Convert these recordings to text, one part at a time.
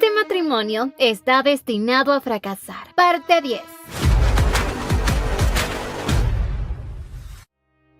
Este matrimonio está destinado a fracasar. Parte 10.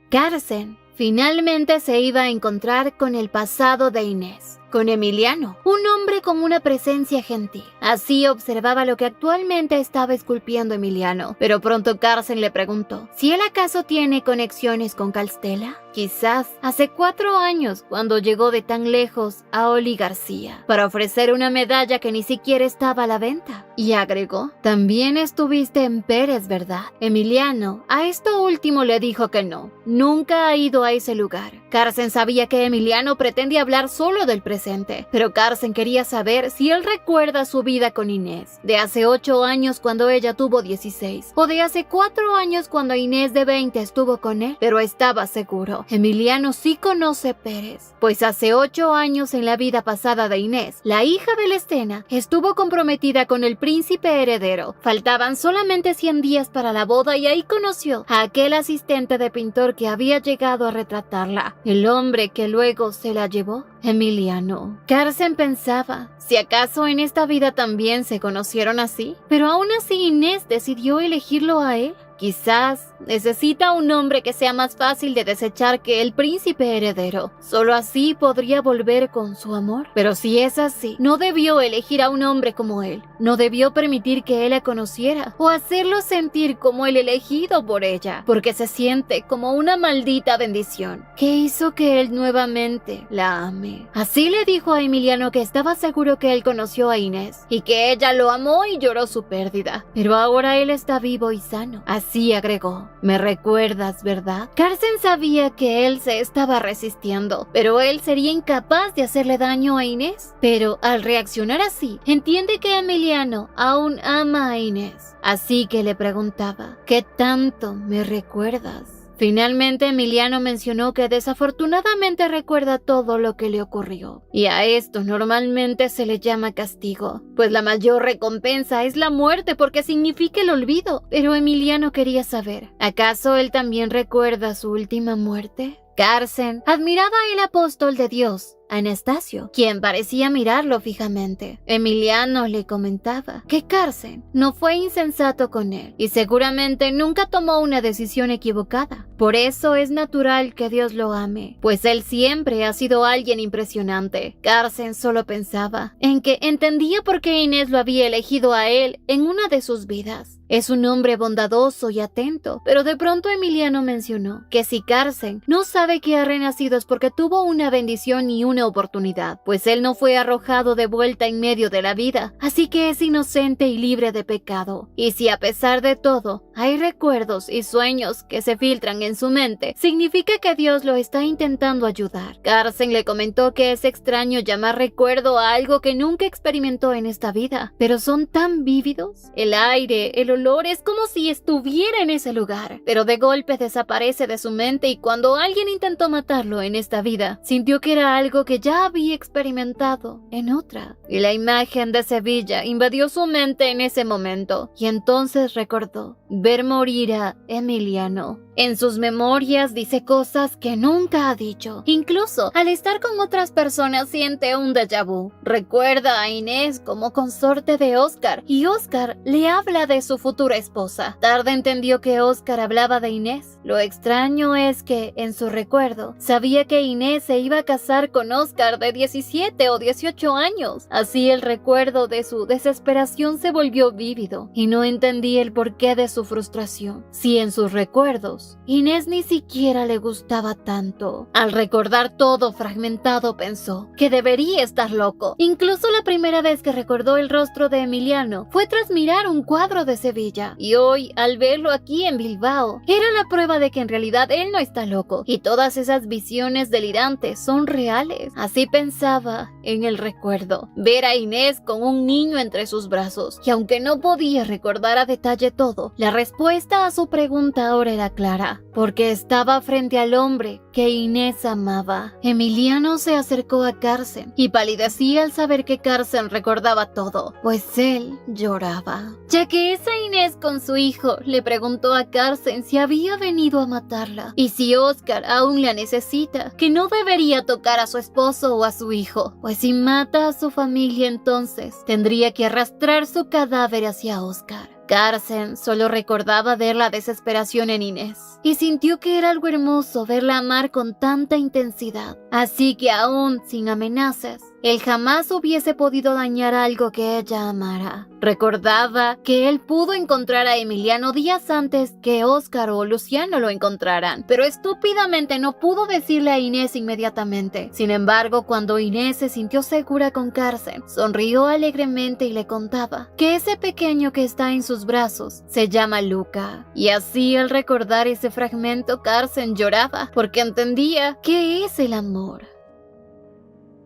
Carsten finalmente se iba a encontrar con el pasado de Inés, con Emiliano, un hombre con una presencia gentil. Así observaba lo que actualmente estaba esculpiendo Emiliano, pero pronto Carsten le preguntó si él acaso tiene conexiones con Calstella. Quizás hace 4 años, cuando llegó de tan lejos a Oli García para ofrecer una medalla que ni siquiera estaba a la venta. Y agregó: también estuviste en Pérez, ¿verdad? Emiliano a esto último le dijo que no, nunca ha ido a ese lugar. Carsten sabía que Emiliano pretendía hablar solo del presente, pero Carsten quería saber si él recuerda su vida con Inés, de hace 8 años cuando ella tuvo 16, o de hace 4 años cuando Inés de 20 estuvo con él, pero estaba seguro. Emiliano sí conoce Pérez, pues hace 8 años en la vida pasada de Inés, la hija de Lestina estuvo comprometida con el príncipe heredero. Faltaban solamente 100 días para la boda y ahí conoció a aquel asistente de pintor que había llegado a retratarla, el hombre que luego se la llevó, Emiliano. Carsten pensaba, si acaso en esta vida también se conocieron así, pero aún así Inés decidió elegirlo a él. Quizás necesita un hombre que sea más fácil de desechar que el príncipe heredero. Solo así podría volver con su amor. Pero si es así, no debió elegir a un hombre como él. No debió permitir que él la conociera o hacerlo sentir como el elegido por ella, porque se siente como una maldita bendición que hizo que él nuevamente la ame. Así le dijo a Emiliano que estaba seguro que él conoció a Inés y que ella lo amó y lloró su pérdida. Pero ahora él está vivo y sano. Así agregó: me recuerdas, ¿verdad? Carsten sabía que él se estaba resistiendo, pero él sería incapaz de hacerle daño a Inés. Pero al reaccionar así, entiende que Emiliano aún ama a Inés. Así que le preguntaba: ¿qué tanto me recuerdas? Finalmente Emiliano mencionó que desafortunadamente recuerda todo lo que le ocurrió. Y a esto normalmente se le llama castigo, pues la mayor recompensa es la muerte porque significa el olvido. Pero Emiliano quería saber, ¿acaso él también recuerda su última muerte? Carsten admiraba al apóstol de Dios, Anastasio, quien parecía mirarlo fijamente. Emiliano le comentaba que Carsten no fue insensato con él y seguramente nunca tomó una decisión equivocada. Por eso es natural que Dios lo ame, pues él siempre ha sido alguien impresionante. Carsten solo pensaba en que entendía por qué Inés lo había elegido a él en una de sus vidas. Es un hombre bondadoso y atento, pero de pronto Emiliano mencionó que si Carsten no sabe que ha renacido es porque tuvo una bendición y una oportunidad, pues él no fue arrojado de vuelta en medio de la vida, así que es inocente y libre de pecado. Y si a pesar de todo hay recuerdos y sueños que se filtran en su mente, significa que Dios lo está intentando ayudar. Carsten le comentó que es extraño llamar recuerdo a algo que nunca experimentó en esta vida, pero son tan vívidos. El aire, el olor, es como si estuviera en ese lugar, pero de golpe desaparece de su mente y cuando alguien intentó matarlo en esta vida, sintió que era algo que ya había experimentado en otra. Y la imagen de Sevilla invadió su mente en ese momento y entonces recordó ver morir a Emiliano. En sus memorias dice cosas que nunca ha dicho. Incluso al estar con otras personas siente un déjà vu. Recuerda a Inés como consorte de Oscar y Oscar le habla de su futura esposa. Tarde entendió que Oscar hablaba de Inés. Lo extraño es que en su recuerdo sabía que Inés se iba a casar con Oscar de 17 o 18 años. Así el recuerdo de su desesperación se volvió vívido y no entendía el porqué de su frustración. Si en sus recuerdos Inés ni siquiera le gustaba tanto. Al recordar todo fragmentado pensó que debería estar loco. Incluso la primera vez que recordó el rostro de Emiliano fue tras mirar un cuadro de Sevilla. Y hoy, al verlo aquí en Bilbao, era la prueba de que en realidad él no está loco y todas esas visiones delirantes son reales. Así pensaba en el recuerdo. Ver a Inés con un niño entre sus brazos. Y aunque no podía recordar a detalle todo, la La respuesta a su pregunta ahora era clara, porque estaba frente al hombre que Inés amaba. Emiliano se acercó a Carson y palidecía al saber que Carson recordaba todo, pues él lloraba. Ya que esa Inés con su hijo le preguntó a Carson si había venido a matarla y si Oscar aún la necesita, que no debería tocar a su esposo o a su hijo, pues si mata a su familia entonces tendría que arrastrar su cadáver hacia Oscar. Carson solo recordaba ver la desesperación en Inés y sintió que era algo hermoso verla amar con tanta intensidad. Así que aún sin amenazas, él jamás hubiese podido dañar algo que ella amara. Recordaba que él pudo encontrar a Emiliano días antes que Oscar o Luciano lo encontraran, pero estúpidamente no pudo decirle a Inés inmediatamente. Sin embargo, cuando Inés se sintió segura con Carson, sonrió alegremente y le contaba que ese pequeño que está en sus brazos se llama Luca. Y así, al recordar ese fragmento, Carson lloraba porque entendía qué es el amor.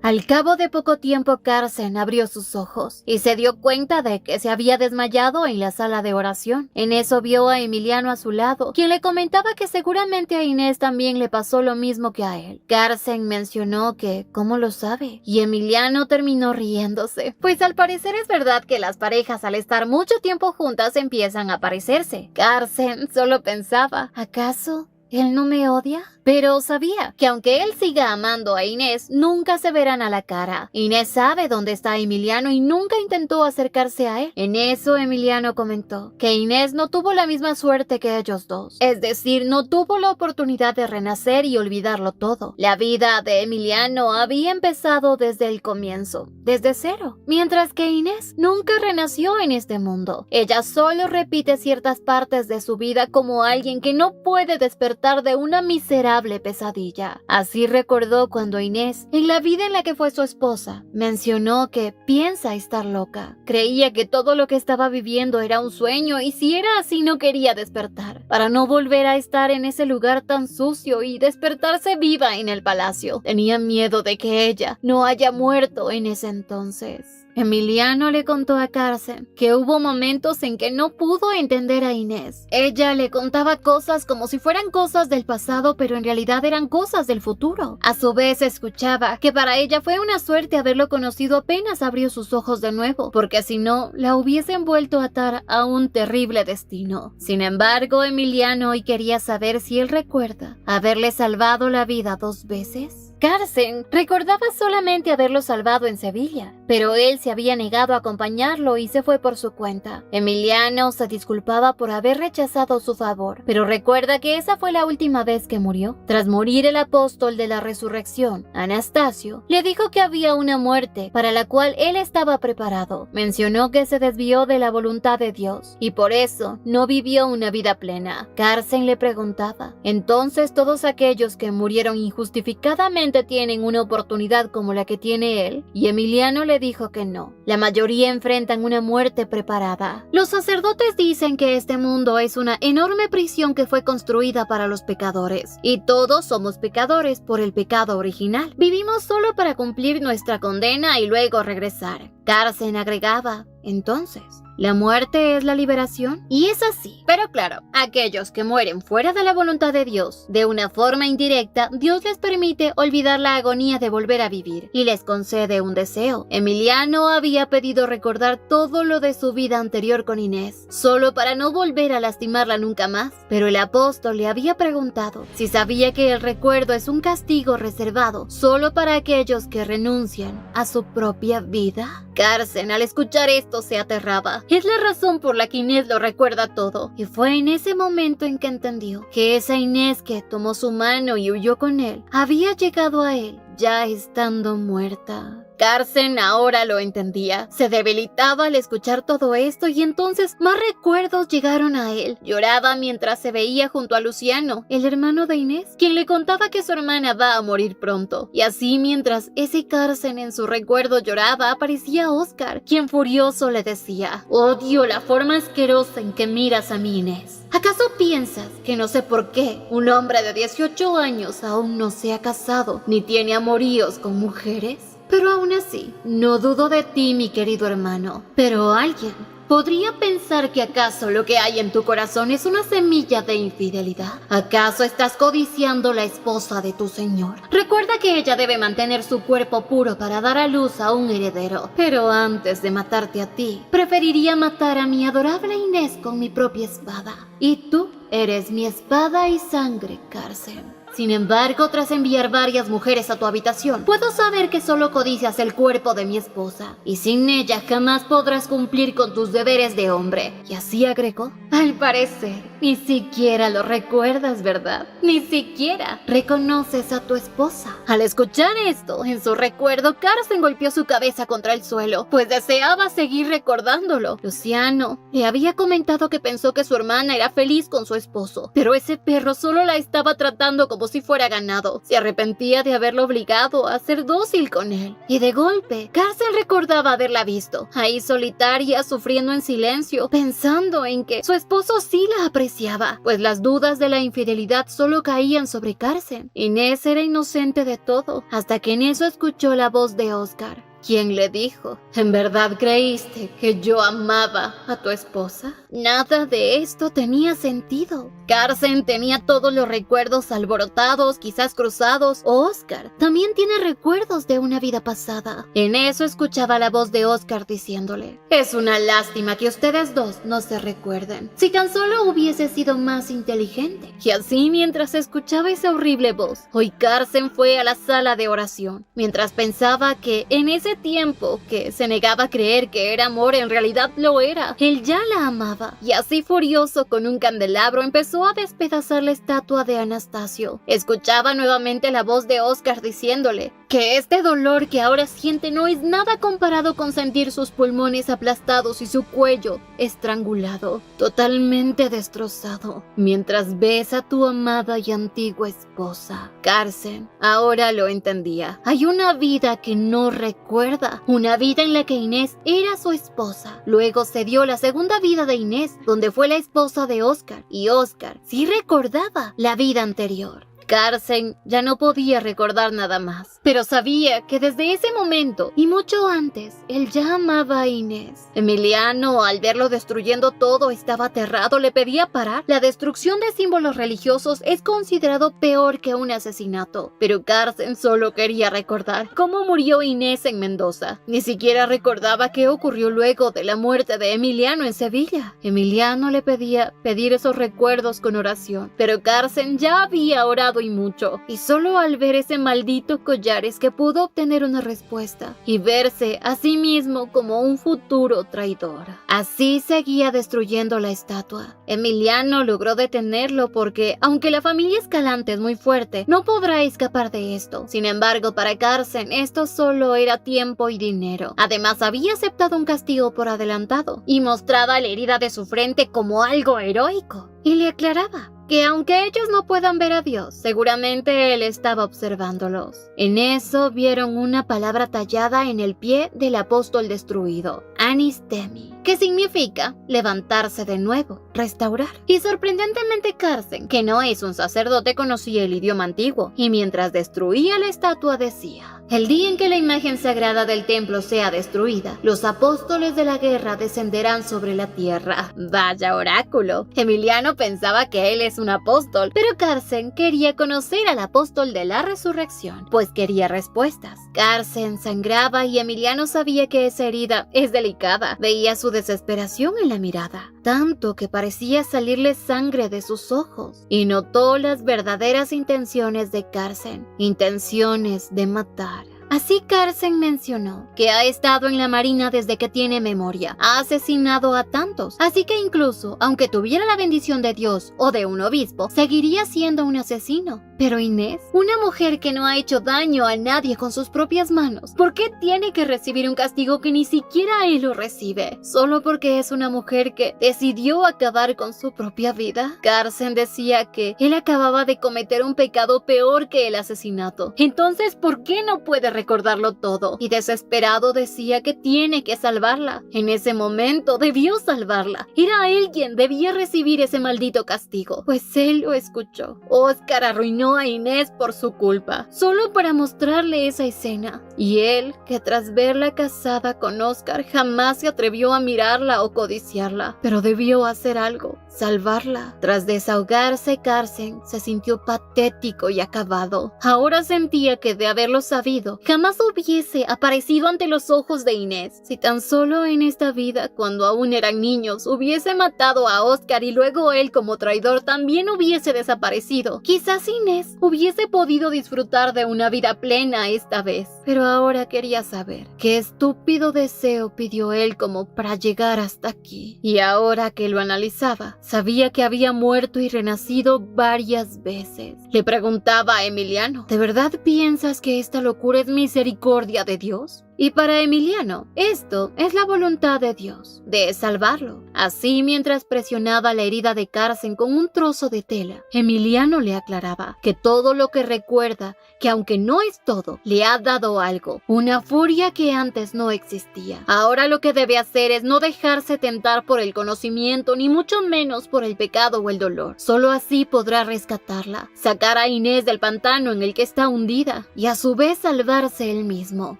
Al cabo de poco tiempo, Carson abrió sus ojos y se dio cuenta de que se había desmayado en la sala de oración. En eso vio a Emiliano a su lado, quien le comentaba que seguramente a Inés también le pasó lo mismo que a él. Carson mencionó que ¿cómo lo sabe? Y Emiliano terminó riéndose, pues al parecer es verdad que las parejas al estar mucho tiempo juntas empiezan a parecerse. Carson solo pensaba, ¿acaso él no me odia? Pero sabía que aunque él siga amando a Inés, nunca se verán a la cara. Inés sabe dónde está Emiliano y nunca intentó acercarse a él. En eso Emiliano comentó que Inés no tuvo la misma suerte que ellos dos. Es decir, no tuvo la oportunidad de renacer y olvidarlo todo. La vida de Emiliano había empezado desde el comienzo, desde cero. Mientras que Inés nunca renació en este mundo. Ella solo repite ciertas partes de su vida como alguien que no puede despertar de una miserable pesadilla. Así recordó cuando Inés, en la vida en la que fue su esposa, mencionó que piensa estar loca. Creía que todo lo que estaba viviendo era un sueño y si era así no quería despertar, para no volver a estar en ese lugar tan sucio y despertarse viva en el palacio. Tenía miedo de que ella no haya muerto en ese entonces. Emiliano le contó a Carson que hubo momentos en que no pudo entender a Inés. Ella le contaba cosas como si fueran cosas del pasado, pero en realidad eran cosas del futuro. A su vez escuchaba que para ella fue una suerte haberlo conocido apenas abrió sus ojos de nuevo, porque si no, la hubiesen vuelto a atar a un terrible destino. Sin embargo, Emiliano hoy quería saber si él recuerda haberle salvado la vida 2 veces. Carson recordaba solamente haberlo salvado en Sevilla, pero él se había negado a acompañarlo y se fue por su cuenta. Emiliano se disculpaba por haber rechazado su favor, pero recuerda que esa fue la última vez que murió. Tras morir el apóstol de la resurrección, Anastasio, le dijo que había una muerte para la cual él estaba preparado. Mencionó que se desvió de la voluntad de Dios y por eso no vivió una vida plena. Carson le preguntaba, ¿entonces todos aquellos que murieron injustificadamente tienen una oportunidad como la que tiene él? Y Emiliano le dijo que no. La mayoría enfrentan una muerte preparada. Los sacerdotes dicen que este mundo es una enorme prisión que fue construida para los pecadores. Y todos somos pecadores por el pecado original. Vivimos solo para cumplir nuestra condena y luego regresar. Carson agregaba, entonces, ¿la muerte es la liberación? Y es así. Pero claro, aquellos que mueren fuera de la voluntad de Dios, de una forma indirecta, Dios les permite olvidar la agonía de volver a vivir y les concede un deseo. Emiliano había pedido recordar todo lo de su vida anterior con Inés, solo para no volver a lastimarla nunca más. Pero el apóstol le había preguntado si sabía que el recuerdo es un castigo reservado solo para aquellos que renuncian a su propia vida. Carson, al escuchar esto, se aterraba. Es la razón por la que Inés lo recuerda todo. Y fue en ese momento en que entendió que esa Inés que tomó su mano y huyó con él, había llegado a él ya estando muerta. Carson ahora lo entendía. Se debilitaba al escuchar todo esto y entonces más recuerdos llegaron a él. Lloraba mientras se veía junto a Luciano, el hermano de Inés, quien le contaba que su hermana va a morir pronto. Y así mientras ese Carson en su recuerdo lloraba, aparecía Oscar, quien furioso le decía, odio la forma asquerosa en que miras a mi Inés. ¿Acaso piensas que no sé por qué un hombre de 18 años aún no se ha casado ni tiene amoríos con mujeres? Pero aún así, no dudo de ti, mi querido hermano. Pero alguien Podría pensar que acaso lo que hay en tu corazón es una semilla de infidelidad. ¿Acaso estás codiciando la esposa de tu señor? Recuerda que ella debe mantener su cuerpo puro para dar a luz a un heredero. Pero antes de matarte a ti, preferiría matar a mi adorable Inés con mi propia espada. Y tú eres mi espada y sangre, Carsen. Sin embargo, tras enviar varias mujeres a tu habitación, puedo saber que solo codicias el cuerpo de mi esposa, y sin ella jamás podrás cumplir con tus deberes de hombre. Y así agregó: al parecer, ni siquiera lo recuerdas, ¿verdad? Ni siquiera reconoces a tu esposa. Al escuchar esto, en su recuerdo, Carsen golpeó su cabeza contra el suelo, pues deseaba seguir recordándolo. Luciano le había comentado que pensó que su hermana era feliz con su esposo, pero ese perro solo la estaba tratando como si fuera ganado. Se arrepentía de haberlo obligado a ser dócil con él. Y de golpe, Carsen recordaba haberla visto, ahí solitaria, sufriendo en silencio, pensando en que su esposo sí la apreciaba, pues las dudas de la infidelidad solo caían sobre Carsen. Inés era inocente de todo, hasta que en eso escuchó la voz de Oscar, quien le dijo: ¿en verdad creíste que yo amaba a tu esposa? Nada de esto tenía sentido. Carsen tenía todos los recuerdos alborotados, quizás cruzados. Oscar también tiene recuerdos de una vida pasada. En eso escuchaba la voz de Oscar diciéndole: es una lástima que ustedes dos no se recuerden. Si tan solo hubiese sido más inteligente. Y así, mientras escuchaba esa horrible voz, hoy Carsen fue a la sala de oración, mientras pensaba que en ese tiempo que se negaba a creer que era amor, en realidad lo era. Él ya la amaba. Y así, furioso, con un candelabro empezó a despedazar la estatua de Anastasio. Escuchaba nuevamente la voz de Oscar diciéndole que este dolor que ahora siente no es nada comparado con sentir sus pulmones aplastados y su cuello estrangulado, totalmente destrozado, mientras ves a tu amada y antigua esposa. Carsen ahora lo entendía. Hay una vida que no recuerda, una vida en la que Inés era su esposa. Luego se dio la segunda vida de Inés, donde fue la esposa de Oscar, y Oscar sí recordaba la vida anterior. Carsen ya no podía recordar nada más, pero sabía que desde ese momento y mucho antes, él ya amaba a Inés. Emiliano, al verlo destruyendo todo, estaba aterrado, le pedía parar. La destrucción de símbolos religiosos es considerado peor que un asesinato, pero Carsen solo quería recordar cómo murió Inés en Mendoza. Ni siquiera recordaba qué ocurrió luego de la muerte de Emiliano en Sevilla. Emiliano le pedía pedir esos recuerdos con oración, pero Carsen ya había orado y mucho, y solo al ver ese maldito collar es que pudo obtener una respuesta y verse a sí mismo como un futuro traidor. Así seguía destruyendo la estatua. Emiliano logró detenerlo porque, aunque la familia Escalante es muy fuerte, no podrá escapar de esto. Sin embargo, para Carsen esto solo era tiempo y dinero. Además, había aceptado un castigo por adelantado y mostraba la herida de su frente como algo heroico, y le aclaraba que aunque ellos no puedan ver a Dios, seguramente Él estaba observándolos. En eso vieron una palabra tallada en el pie del apóstol destruido: Anistemi, que significa levantarse de nuevo, restaurar. Y sorprendentemente Carsen, que no es un sacerdote, conocía el idioma antiguo, y mientras destruía la estatua decía: el día en que la imagen sagrada del templo sea destruida, los apóstoles de la guerra descenderán sobre la tierra. Vaya oráculo. Emiliano pensaba que él es un apóstol, pero Carsen quería conocer al apóstol de la resurrección, pues quería respuestas. Carsen sangraba y Emiliano sabía que esa herida es delicada. Veía su desesperación en la mirada, tanto que parecía salirle sangre de sus ojos, y notó las verdaderas intenciones de Carsen, intenciones de matar. Así Carsen mencionó que ha estado en la marina desde que tiene memoria, ha asesinado a tantos, así que incluso, aunque tuviera la bendición de Dios o de un obispo, seguiría siendo un asesino. Pero Inés, una mujer que no ha hecho daño a nadie con sus propias manos, ¿por qué tiene que recibir un castigo que ni siquiera él lo recibe? ¿Solo porque es una mujer que decidió acabar con su propia vida? Carsen decía que él acababa de cometer un pecado peor que el asesinato. Entonces, ¿por qué no puede recordarlo todo? Y desesperado decía que tiene que salvarla. En ese momento debió salvarla. Era él quien debía recibir ese maldito castigo, pues él lo escuchó. Oscar arruinó asesinó a Inés por su culpa, solo para mostrarle esa escena. Y él, que tras verla casada con Oscar jamás se atrevió a mirarla o codiciarla, pero debió hacer algo, salvarla. Tras desahogarse, Carson se sintió patético y acabado. Ahora sentía que de haberlo sabido, jamás hubiese aparecido ante los ojos de Inés. Si tan solo en esta vida, cuando aún eran niños, hubiese matado a Oscar y luego él como traidor también hubiese desaparecido, quizás Inés hubiese podido disfrutar de una vida plena esta vez. Pero ahora quería saber qué estúpido deseo pidió él como para llegar hasta aquí. Y ahora que lo analizaba, sabía que había muerto y renacido varias veces. Le preguntaba a Emiliano, ¿de verdad piensas que esta locura es misericordia de Dios? Y para Emiliano, esto es la voluntad de Dios, de salvarlo. Así, mientras presionaba la herida de Carson con un trozo de tela, Emiliano le aclaraba que todo lo que recuerda, que aunque no es todo, le ha dado algo, una furia que antes no existía. Ahora lo que debe hacer es no dejarse tentar por el conocimiento, ni mucho menos por el pecado o el dolor. Solo así podrá rescatarla, sacar a Inés del pantano en el que está hundida, y a su vez salvarse él mismo.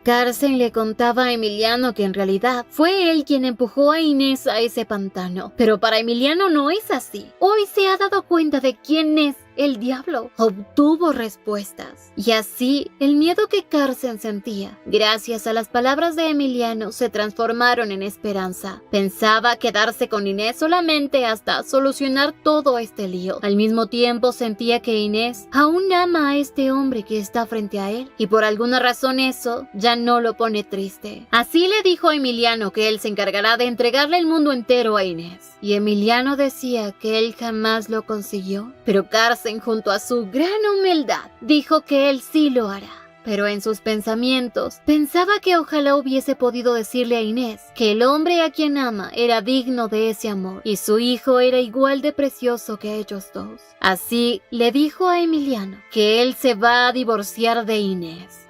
Carson le contaba a Emiliano que en realidad fue él quien empujó a Inés a ese pantano. Pero para Emiliano no es así. Hoy se ha dado cuenta de quién es el diablo. Obtuvo respuestas. Y así, el miedo que Carson sentía, gracias a las palabras de Emiliano, se transformaron en esperanza. Pensaba quedarse con Inés solamente hasta solucionar todo este lío. Al mismo tiempo sentía que Inés aún ama a este hombre que está frente a él, y por alguna razón eso ya no lo pone triste. Así le dijo a Emiliano que él se encargará de entregarle el mundo entero a Inés. Y Emiliano decía que él jamás lo consiguió, pero Carson, junto a su gran humildad, dijo que él sí lo hará. Pero en sus pensamientos, pensaba que ojalá hubiese podido decirle a Inés que el hombre a quien ama era digno de ese amor, y su hijo era igual de precioso que ellos dos. Así le dijo a Emiliano que él se va a divorciar de Inés.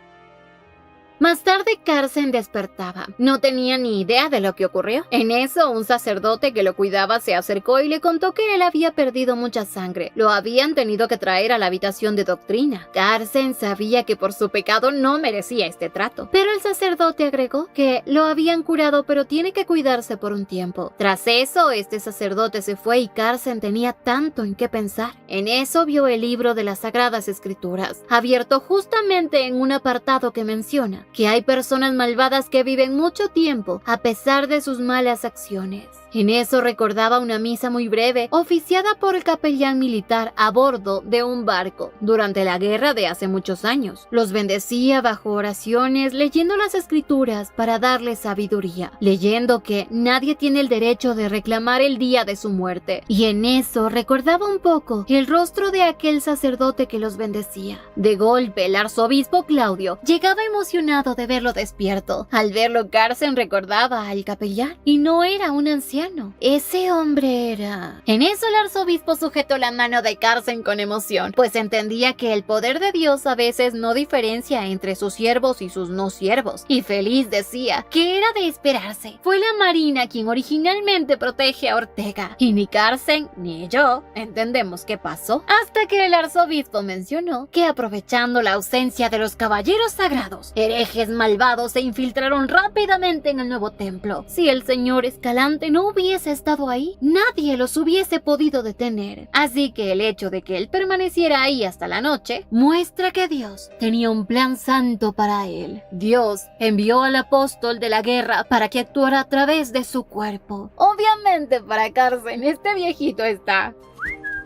Más tarde Carson despertaba. No tenía ni idea de lo que ocurrió. En eso, un sacerdote que lo cuidaba se acercó y le contó que él había perdido mucha sangre. Lo habían tenido que traer a la habitación de doctrina. Carson sabía que por su pecado no merecía este trato, pero el sacerdote agregó que lo habían curado, pero tiene que cuidarse por un tiempo. Tras eso, este sacerdote se fue y Carson tenía tanto en qué pensar. En eso vio el libro de las Sagradas Escrituras, abierto justamente en un apartado que menciona que hay personas malvadas que viven mucho tiempo a pesar de sus malas acciones. En eso recordaba una misa muy breve oficiada por el capellán militar a bordo de un barco durante la guerra de hace muchos años. Los bendecía bajo oraciones, leyendo las escrituras para darles sabiduría, leyendo que nadie tiene el derecho de reclamar el día de su muerte. Y en eso recordaba un poco el rostro de aquel sacerdote que los bendecía. De golpe, el arzobispo Claudio llegaba emocionado de verlo despierto. Al verlo, Carson recordaba al capellán y no era un anciano. Ese hombre era... En eso el arzobispo sujetó la mano de Carson con emoción, pues entendía que el poder de Dios a veces no diferencia entre sus siervos y sus no siervos, y feliz decía que era de esperarse. Fue la Marina quien originalmente protege a Ortega, y ni Carson ni yo entendemos qué pasó, hasta que el arzobispo mencionó que aprovechando la ausencia de los caballeros sagrados, herejes malvados se infiltraron rápidamente en el nuevo templo. Si el señor Escalante no hubiese estado ahí, nadie los hubiese podido detener. Así que el hecho de que él permaneciera ahí hasta la noche muestra que Dios tenía un plan santo para él. Dios envió al apóstol de la guerra para que actuara a través de su cuerpo. Obviamente para Carson este viejito está...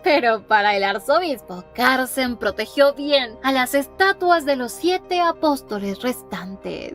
Pero para el arzobispo, Carson protegió bien a las estatuas de los 7 apóstoles restantes.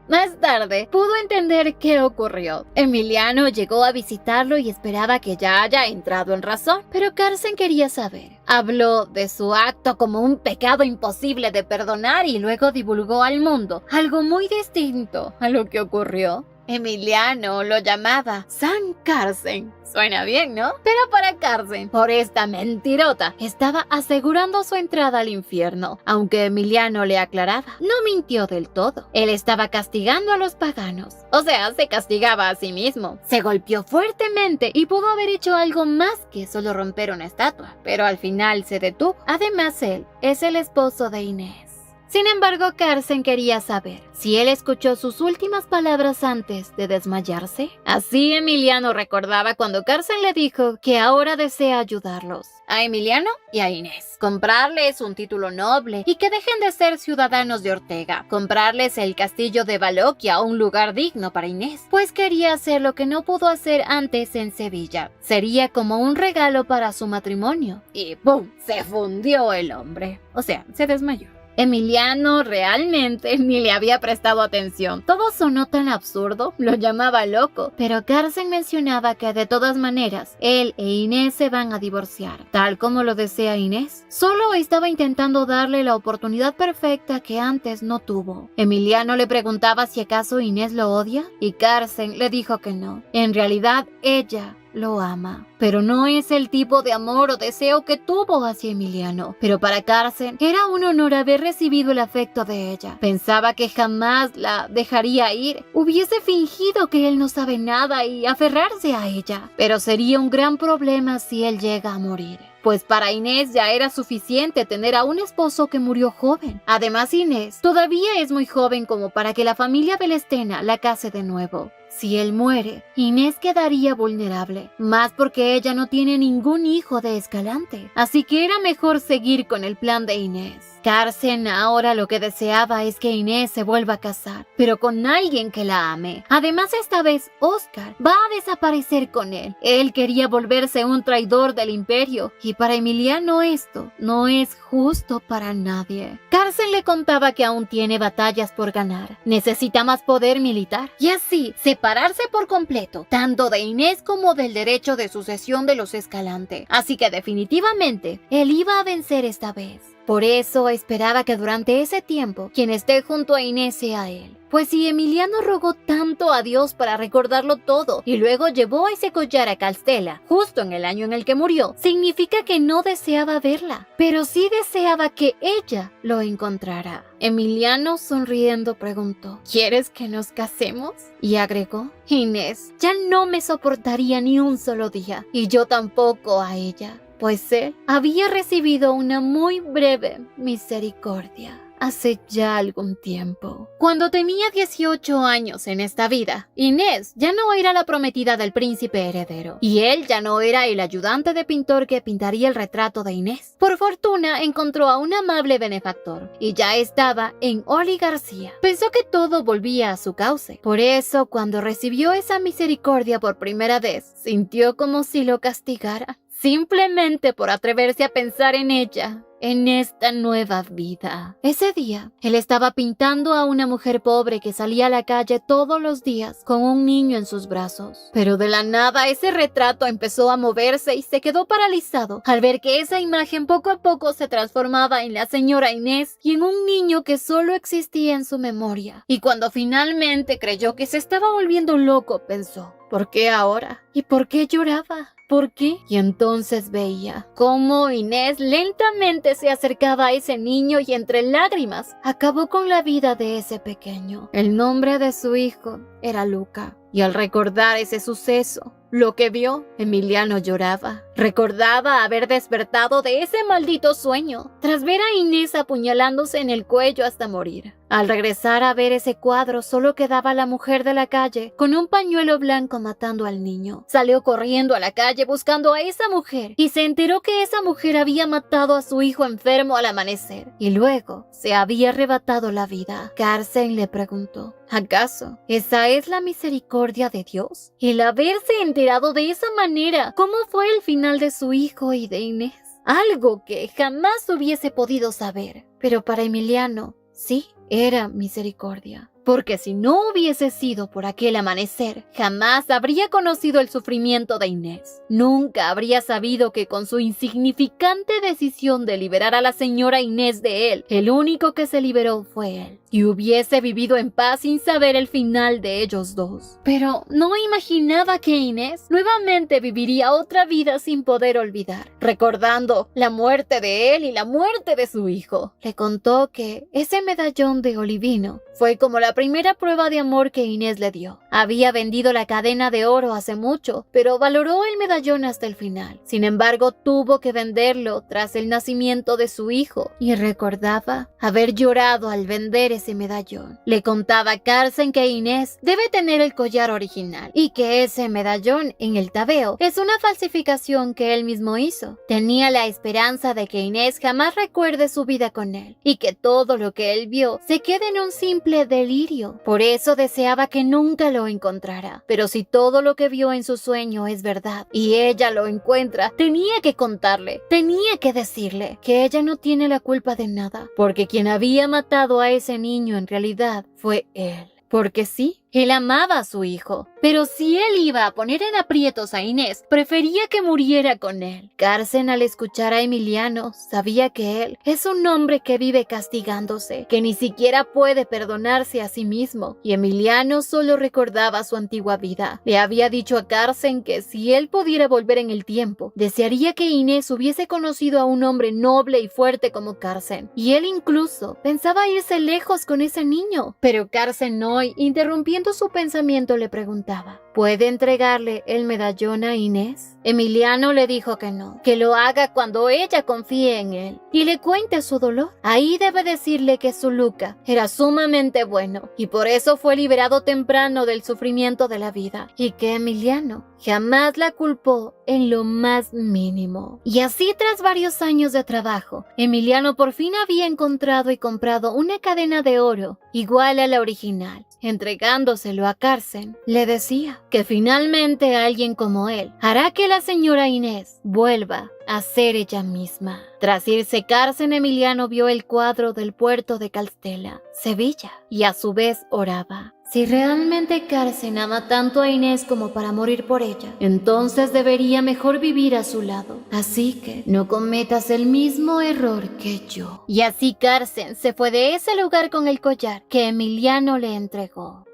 Más tarde, pudo entender qué ocurrió. Emiliano llegó a visitarlo y esperaba que ya haya entrado en razón, pero Carson quería saber. Habló de su acto como un pecado imposible de perdonar y luego divulgó al mundo algo muy distinto a lo que ocurrió. Emiliano lo llamaba San Carsen. Suena bien, ¿no? Pero para Carsen, por esta mentirota, estaba asegurando su entrada al infierno. Aunque Emiliano le aclaraba, no mintió del todo. Él estaba castigando a los paganos. O sea, se castigaba a sí mismo. Se golpeó fuertemente y pudo haber hecho algo más que solo romper una estatua. Pero al final se detuvo. Además, él es el esposo de Inés. Sin embargo, Carsen quería saber si él escuchó sus últimas palabras antes de desmayarse. Así Emiliano recordaba cuando Carsen le dijo que ahora desea ayudarlos, a Emiliano y a Inés, comprarles un título noble y que dejen de ser ciudadanos de Ortega, comprarles el castillo de Baloquia, un lugar digno para Inés, pues quería hacer lo que no pudo hacer antes en Sevilla. Sería como un regalo para su matrimonio. Y ¡pum! Se fundió el hombre. O sea, se desmayó. Emiliano realmente ni le había prestado atención. Todo sonó tan absurdo, lo llamaba loco. Pero Carsen mencionaba que de todas maneras, él e Inés se van a divorciar, tal como lo desea Inés. Solo estaba intentando darle la oportunidad perfecta que antes no tuvo. Emiliano le preguntaba si acaso Inés lo odia, y Carsen le dijo que no. En realidad, ella lo ama, pero no es el tipo de amor o deseo que tuvo hacia Emiliano. Pero para Carsen era un honor haber recibido el afecto de ella. Pensaba que jamás la dejaría ir. Hubiese fingido que él no sabe nada y aferrarse a ella. Pero sería un gran problema si él llega a morir. Pues para Inés ya era suficiente tener a un esposo que murió joven. Además, Inés todavía es muy joven como para que la familia Belestena la case de nuevo. Si él muere, Inés quedaría vulnerable, más porque ella no tiene ningún hijo de Escalante. Así que era mejor seguir con el plan de Inés. Carsen ahora lo que deseaba es que Inés se vuelva a casar, pero con alguien que la ame. Además, esta vez Oscar va a desaparecer con él. Él quería volverse un traidor del imperio, y para Emiliano esto no es justo para nadie. Carsen le contaba que aún tiene batallas por ganar. Necesita más poder militar, y así separarse por completo, tanto de Inés como del derecho de sucesión de los Escalante. Así que definitivamente, él iba a vencer esta vez. Por eso esperaba que durante ese tiempo quien esté junto a Inés sea él. Pues si Emiliano rogó tanto a Dios para recordarlo todo y luego llevó ese collar a Castella justo en el año en el que murió, significa que no deseaba verla, pero sí deseaba que ella lo encontrara. Emiliano, sonriendo, preguntó: ¿quieres que nos casemos? Y agregó: Inés ya no me soportaría ni un solo día, y yo tampoco a ella. Pues él había recibido una muy breve misericordia hace ya algún tiempo. Cuando tenía 18 años en esta vida, Inés ya no era la prometida del príncipe heredero, y él ya no era el ayudante de pintor que pintaría el retrato de Inés. Por fortuna, encontró a un amable benefactor, y ya estaba en Oli García. Pensó que todo volvía a su cauce. Por eso, cuando recibió esa misericordia por primera vez, sintió como si lo castigara, simplemente por atreverse a pensar en ella, en esta nueva vida. Ese día, él estaba pintando a una mujer pobre que salía a la calle todos los días con un niño en sus brazos. Pero de la nada, ese retrato empezó a moverse y se quedó paralizado al ver que esa imagen poco a poco se transformaba en la señora Inés y en un niño que solo existía en su memoria. Y cuando finalmente creyó que se estaba volviendo loco, pensó: ¿por qué ahora? ¿Y por qué lloraba? ¿Por qué? Y entonces veía cómo Inés lentamente se acercaba a ese niño y entre lágrimas acabó con la vida de ese pequeño. El nombre de su hijo era Luca. Y al recordar ese suceso, lo que vio, Emiliano lloraba. Recordaba haber despertado de ese maldito sueño, tras ver a Inés apuñalándose en el cuello hasta morir. Al regresar a ver ese cuadro, solo quedaba la mujer de la calle con un pañuelo blanco matando al niño. Salió corriendo a la calle buscando a esa mujer y se enteró que esa mujer había matado a su hijo enfermo al amanecer y luego se había arrebatado la vida. Carsen le preguntó: ¿acaso esa es la misericordia de Dios? El haberse enterado de esa manera, ¿cómo fue el final de su hijo y de Inés? Algo que jamás hubiese podido saber. Pero para Emiliano, sí, era misericordia. Porque si no hubiese sido por aquel amanecer, jamás habría conocido el sufrimiento de Inés. Nunca habría sabido que con su insignificante decisión de liberar a la señora Inés de él, el único que se liberó fue él. y hubiese vivido en paz sin saber el final de ellos dos. Pero no imaginaba que Inés nuevamente viviría otra vida sin poder olvidar, recordando la muerte de él y la muerte de su hijo. Le contó que ese medallón de olivino fue como la primera prueba de amor que Inés le dio. Había vendido la cadena de oro hace mucho, pero valoró el medallón hasta el final. Sin embargo, tuvo que venderlo tras el nacimiento de su hijo y recordaba haber llorado al vender ese medallón. Le contaba a Carson que Inés debe tener el collar original y que ese medallón en el tabeo es una falsificación que él mismo hizo. Tenía la esperanza de que Inés jamás recuerde su vida con él y que todo lo que él vio se quede en un simple delirio. Por eso deseaba que nunca lo encontrara. Pero si todo lo que vio en su sueño es verdad y ella lo encuentra, tenía que contarle, tenía que decirle que ella no tiene la culpa de nada, porque quien había matado a ese niño en realidad fue él. Porque sí, él amaba a su hijo, pero si él iba a poner en aprietos a Inés, prefería que muriera con él. Carson, al escuchar a Emiliano, sabía que él es un hombre que vive castigándose, que ni siquiera puede perdonarse a sí mismo, y Emiliano solo recordaba su antigua vida. Le había dicho a Carson que si él pudiera volver en el tiempo, desearía que Inés hubiese conocido a un hombre noble y fuerte como Carson, y él incluso pensaba irse lejos con ese niño. Pero Carson no, interrumpiendo su pensamiento, le preguntaba: ¿puede entregarle el medallón a Inés? Emiliano le dijo que no, que lo haga cuando ella confíe en él y le cuente su dolor. Ahí debe decirle que su Luca era sumamente bueno y por eso fue liberado temprano del sufrimiento de la vida, y que Emiliano jamás la culpó en lo más mínimo. Y así, tras varios años de trabajo, Emiliano por fin había encontrado y comprado una cadena de oro igual a la original. Entregándoselo a Carson, le decía que finalmente alguien como él hará que la señora Inés vuelva a ser ella misma. Tras irse Carson, Emiliano vio el cuadro del puerto de Castella, Sevilla, y a su vez oraba: si realmente Carson ama tanto a Inés como para morir por ella, entonces debería mejor vivir a su lado. Así que no cometas el mismo error que yo. Y así Carson se fue de ese lugar con el collar que Emiliano le entregó.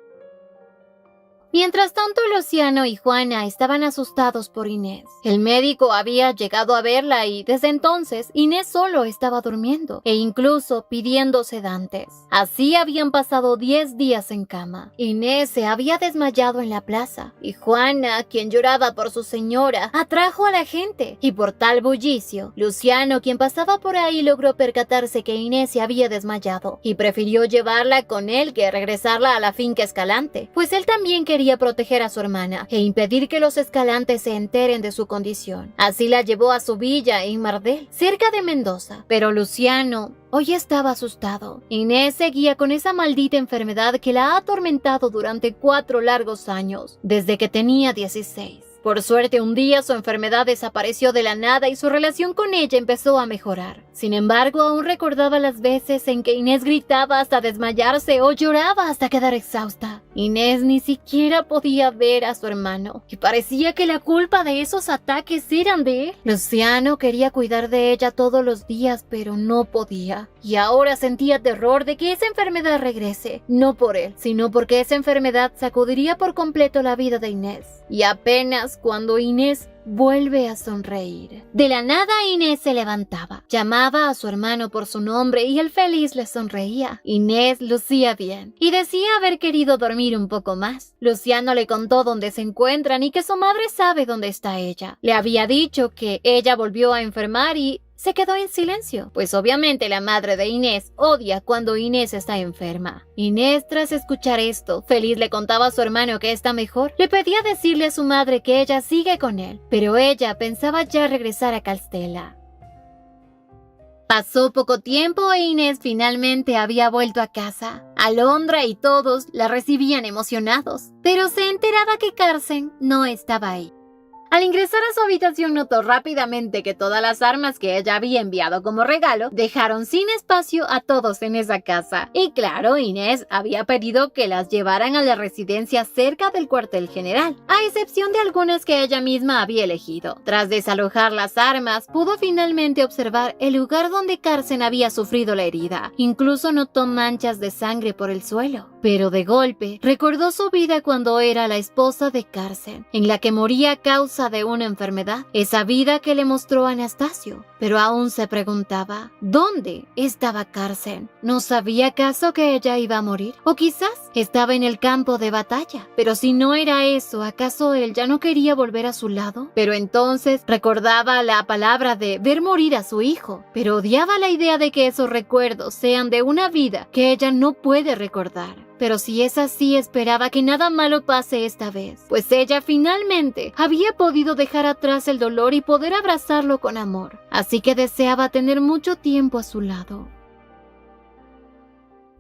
Mientras tanto, Luciano y Juana estaban asustados por Inés. El médico había llegado a verla y desde entonces Inés solo estaba durmiendo e incluso pidiendo sedantes. Así habían pasado 10 días en cama. Inés se había desmayado en la plaza y Juana, quien lloraba por su señora, atrajo a la gente, y por tal bullicio, Luciano, quien pasaba por ahí, logró percatarse que Inés se había desmayado y prefirió llevarla con él que regresarla a la finca Escalante, pues él también quería proteger a su hermana e impedir que los Escalantes se enteren de su condición. Así la llevó a su villa en Mardel, cerca de Mendoza. Pero Luciano hoy estaba asustado. Inés seguía con esa maldita enfermedad que la ha atormentado durante 4 largos años, desde que tenía 16. Por suerte, un día su enfermedad desapareció de la nada y su relación con ella empezó a mejorar. Sin embargo, aún recordaba las veces en que Inés gritaba hasta desmayarse o lloraba hasta quedar exhausta. Inés ni siquiera podía ver a su hermano y parecía que la culpa de esos ataques eran de él. Luciano quería cuidar de ella todos los días, pero no podía. Y ahora sentía terror de que esa enfermedad regrese, no por él, sino porque esa enfermedad sacudiría por completo la vida de Inés. Y apenas cuando Inés vuelve a sonreír. De la nada, Inés se levantaba, llamaba a su hermano por su nombre y él feliz le sonreía. Inés lucía bien y decía haber querido dormir un poco más. Luciano le contó dónde se encuentran y que su madre sabe dónde está ella. Le había dicho que ella volvió a enfermar y se quedó en silencio, pues obviamente la madre de Inés odia cuando Inés está enferma. Inés, tras escuchar esto, feliz le contaba a su hermano que está mejor. Le pedía decirle a su madre que ella sigue con él, pero ella pensaba ya regresar a Castella. Pasó poco tiempo e Inés finalmente había vuelto a casa. Alondra y todos la recibían emocionados, pero se enteraba que Carson no estaba ahí. Al ingresar a su habitación notó rápidamente que todas las armas que ella había enviado como regalo dejaron sin espacio a todos en esa casa. Y claro, Inés había pedido que las llevaran a la residencia cerca del cuartel general, a excepción de algunas que ella misma había elegido. Tras desalojar las armas, pudo finalmente observar el lugar donde Carson había sufrido la herida. Incluso notó manchas de sangre por el suelo. Pero de golpe, recordó su vida cuando era la esposa de Carson, en la que moría a causa de una enfermedad, esa vida que le mostró Anastasio. Pero aún se preguntaba, ¿dónde estaba Carson? ¿No sabía acaso que ella iba a morir? ¿O quizás estaba en el campo de batalla? Pero si no era eso, ¿acaso él ya no quería volver a su lado? Pero entonces recordaba la palabra de ver morir a su hijo, pero odiaba la idea de que esos recuerdos sean de una vida que ella no puede recordar. Pero si es así, esperaba que nada malo pase esta vez, pues ella finalmente había podido dejar atrás el dolor y poder abrazarlo con amor, así que deseaba tener mucho tiempo a su lado.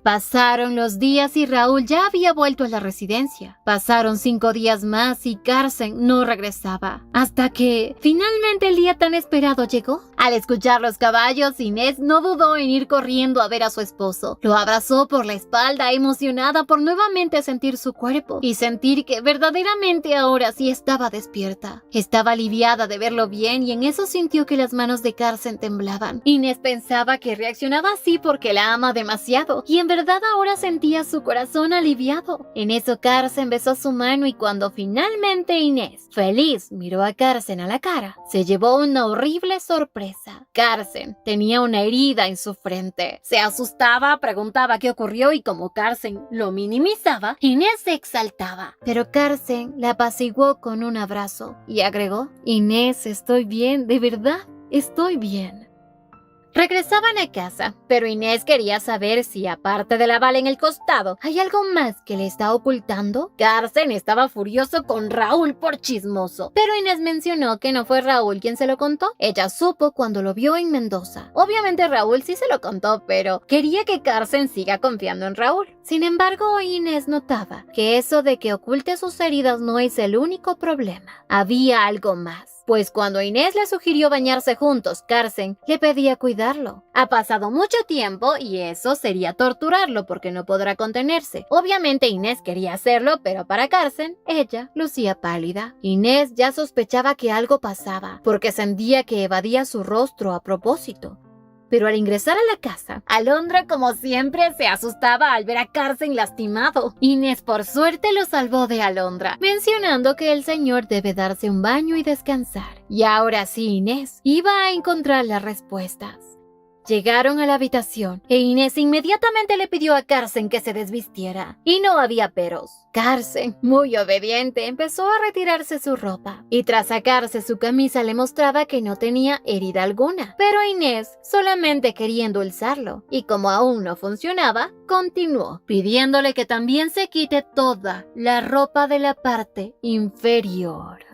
Pasaron los días y Raúl ya había vuelto a la residencia. Pasaron 5 días más y Carson no regresaba. Hasta que, finalmente el día tan esperado llegó. Al escuchar los caballos, Inés no dudó en ir corriendo a ver a su esposo. Lo abrazó por la espalda, emocionada por nuevamente sentir su cuerpo y sentir que verdaderamente ahora sí estaba despierta. Estaba aliviada de verlo bien y en eso sintió que las manos de Carson temblaban. Inés pensaba que reaccionaba así porque la ama demasiado y en verdad ahora sentía su corazón aliviado. En eso Carson besó su mano y cuando finalmente Inés, feliz, miró a Carson a la cara, se llevó una horrible sorpresa. Carson tenía una herida en su frente. Se asustaba, preguntaba qué ocurrió y como Carson lo minimizaba, Inés se exaltaba. Pero Carson la apaciguó con un abrazo y agregó, Inés, estoy bien, de verdad, estoy bien. Regresaban a casa, pero Inés quería saber si, aparte de la bala en el costado, hay algo más que le está ocultando. Carson estaba furioso con Raúl por chismoso, pero Inés mencionó que no fue Raúl quien se lo contó. Ella supo cuando lo vio en Mendoza. Obviamente Raúl sí se lo contó, pero quería que Carson siga confiando en Raúl. Sin embargo, Inés notaba que eso de que oculte sus heridas no es el único problema. Había algo más. Pues cuando Inés le sugirió bañarse juntos, Carson le pedía cuidarlo. Ha pasado mucho tiempo y eso sería torturarlo porque no podrá contenerse. Obviamente Inés quería hacerlo, pero para Carson, ella lucía pálida. Inés ya sospechaba que algo pasaba, porque sentía que evadía su rostro a propósito. Pero al ingresar a la casa, Alondra, como siempre, se asustaba al ver a Carson lastimado. Inés, por suerte, lo salvó de Alondra, mencionando que el señor debe darse un baño y descansar. Y ahora sí, Inés iba a encontrar las respuestas. Llegaron a la habitación e Inés inmediatamente le pidió a Carson que se desvistiera. Y no había peros. Carson, muy obediente, empezó a retirarse su ropa. Y tras sacarse su camisa le mostraba que no tenía herida alguna. Pero Inés solamente quería endulzarlo. Y como aún no funcionaba, continuó, pidiéndole que también se quite toda la ropa de la parte inferior.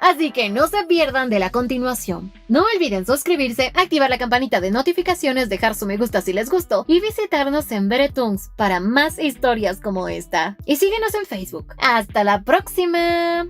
Así que no se pierdan de la continuación. No olviden suscribirse, activar la campanita de notificaciones, dejar su me gusta si les gustó y visitarnos en Veretoons para más historias como esta. Y síguenos en Facebook. ¡Hasta la próxima!